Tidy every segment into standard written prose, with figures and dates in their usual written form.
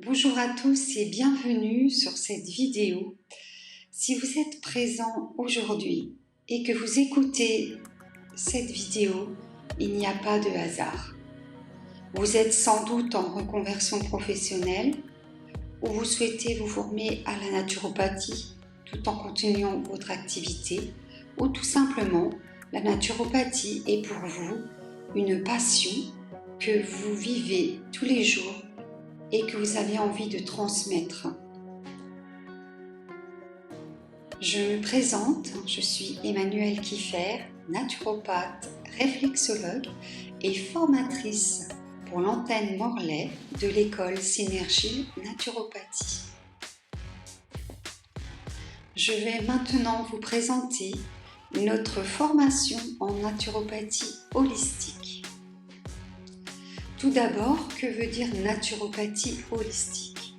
Bonjour à tous et bienvenue sur cette vidéo. Si vous êtes présent aujourd'hui et que vous écoutez cette vidéo, il n'y a pas de hasard. Vous êtes sans doute en reconversion professionnelle ou vous souhaitez vous former à la naturopathie tout en continuant votre activité, ou tout simplement la naturopathie est pour vous une passion que vous vivez tous les jours et que vous avez envie de transmettre. Je me présente, je suis Emmanuelle Kieffer, naturopathe, réflexologue et formatrice pour l'antenne Morlaix de l'école Synergie Naturopathie. Je vais maintenant vous présenter notre formation en naturopathie holistique. Tout d'abord, que veut dire naturopathie holistique ?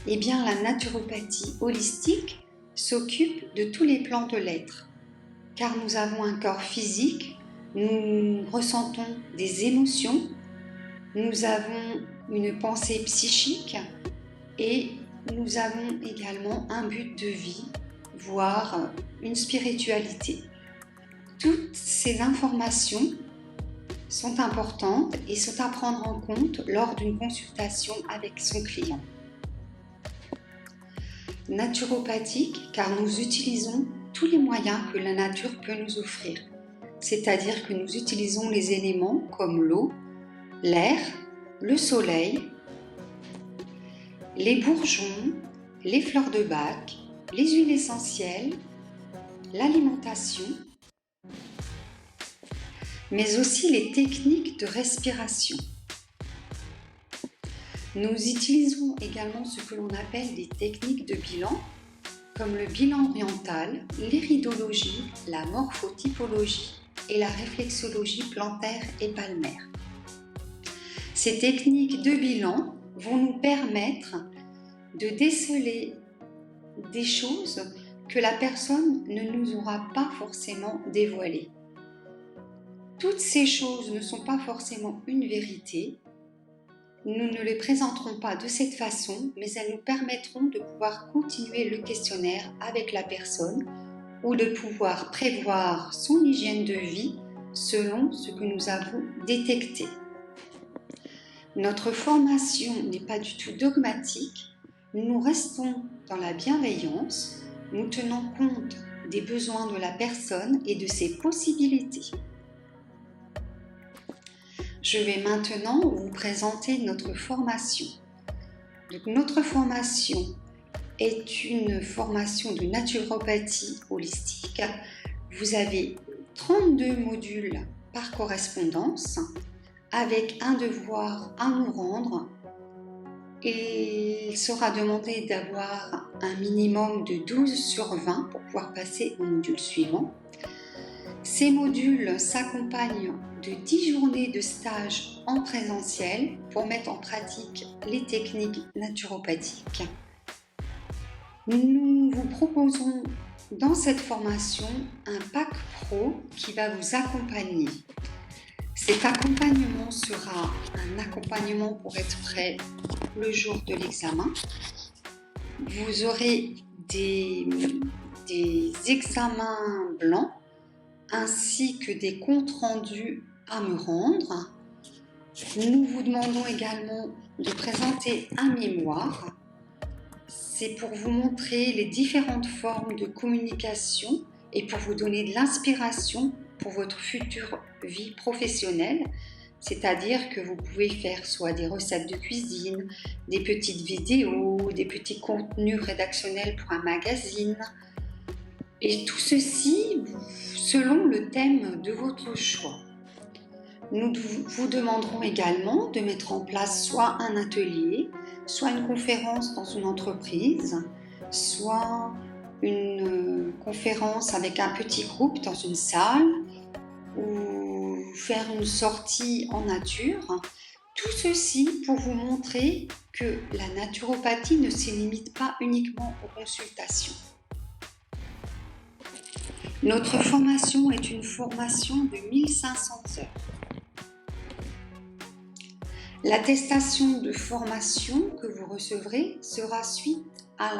Eh bien, la naturopathie holistique s'occupe de tous les plans de l'être, car nous avons un corps physique, nous ressentons des émotions, nous avons une pensée psychique et nous avons également un but de vie, voire une spiritualité. Toutes ces informations sont importantes et sont à prendre en compte lors d'une consultation avec son client. Naturopathique car nous utilisons tous les moyens que la nature peut nous offrir, c'est-à-dire que nous utilisons les éléments comme l'eau, l'air, le soleil, les bourgeons, les fleurs de bac, les huiles essentielles, l'alimentation, mais aussi les techniques de respiration. Nous utilisons également ce que l'on appelle des techniques de bilan, comme le bilan oriental, l'iridologie, la morphotypologie et la réflexologie plantaire et palmaire. Ces techniques de bilan vont nous permettre de déceler des choses que la personne ne nous aura pas forcément dévoilées. Toutes ces choses ne sont pas forcément une vérité. Nous ne les présenterons pas de cette façon, mais elles nous permettront de pouvoir continuer le questionnaire avec la personne ou de pouvoir prévoir son hygiène de vie selon ce que nous avons détecté. Notre formation n'est pas du tout dogmatique. Nous restons dans la bienveillance, nous tenons compte des besoins de la personne et de ses possibilités. Je vais maintenant vous présenter notre formation. Donc, notre formation est une formation de naturopathie holistique. Vous avez 32 modules par correspondance avec un devoir à nous rendre. Il sera demandé d'avoir un minimum de 12 sur 20 pour pouvoir passer au module suivant. Ces modules s'accompagnent de 10 journées de stage en présentiel pour mettre en pratique les techniques naturopathiques. Nous vous proposons dans cette formation un pack pro qui va vous accompagner. Cet accompagnement sera un accompagnement pour être prêt le jour de l'examen. Vous aurez des examens blancs ainsi que des comptes rendus à me rendre. Nous vous demandons également de présenter un mémoire. C'est pour vous montrer les différentes formes de communication et pour vous donner de l'inspiration pour votre future vie professionnelle, c'est-à-dire que vous pouvez faire soit des recettes de cuisine, des petites vidéos, des petits contenus rédactionnels pour un magazine, et tout ceci selon le thème de votre choix. Nous vous demanderons également de mettre en place soit un atelier, soit une conférence dans une entreprise, soit une conférence avec un petit groupe dans une salle, ou faire une sortie en nature. Tout ceci pour vous montrer que la naturopathie ne se limite pas uniquement aux consultations. Notre formation est une formation de 1500 heures. L'attestation de formation que vous recevrez sera suite à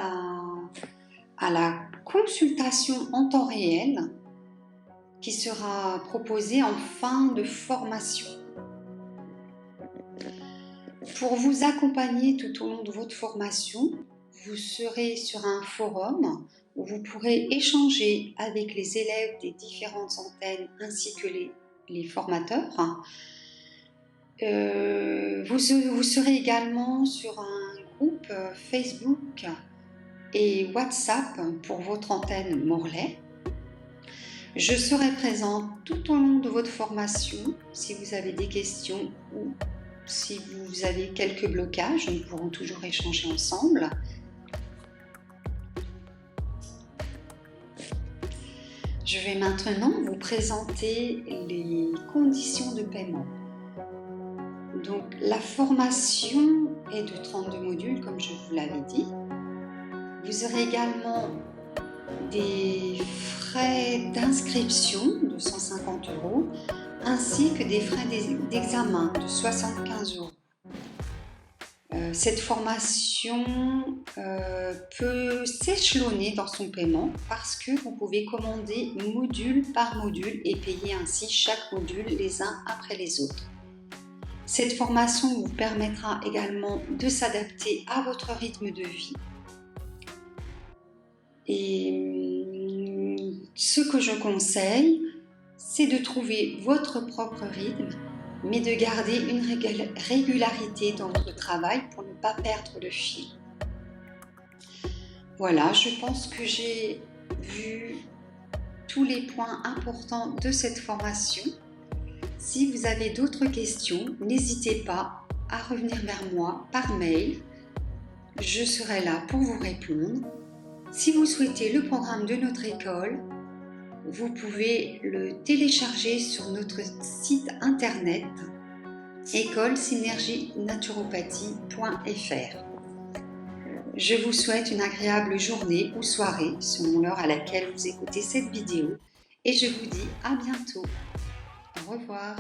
la consultation en temps réel qui sera proposée en fin de formation. Pour vous accompagner tout au long de votre formation, vous serez sur un forum où vous pourrez échanger avec les élèves des différentes antennes ainsi que les formateurs. Vous serez également sur un groupe Facebook et WhatsApp pour votre antenne Morlaix. Je serai présente tout au long de votre formation. Si vous avez des questions ou si vous avez quelques blocages, nous pourrons toujours échanger ensemble. Je vais maintenant vous présenter les conditions de paiement. Donc, la formation est de 32 modules, comme je vous l'avais dit. Vous aurez également des frais d'inscription de 150 €, ainsi que des frais d'examen de 75 €. Cette formation peut s'échelonner dans son paiement parce que vous pouvez commander module par module et payer ainsi chaque module les uns après les autres. Cette formation vous permettra également de s'adapter à votre rythme de vie. Et ce que je conseille, c'est de trouver votre propre rythme, mais de garder une régularité dans votre travail pour ne pas perdre le fil. Voilà, je pense que j'ai vu tous les points importants de cette formation. Si vous avez d'autres questions, n'hésitez pas à revenir vers moi par mail. Je serai là pour vous répondre. Si vous souhaitez le programme de notre école, vous pouvez le télécharger sur notre site internet école-synergie-naturopathie.fr. Je vous souhaite une agréable journée ou soirée selon l'heure à laquelle vous écoutez cette vidéo et je vous dis à bientôt. Au revoir.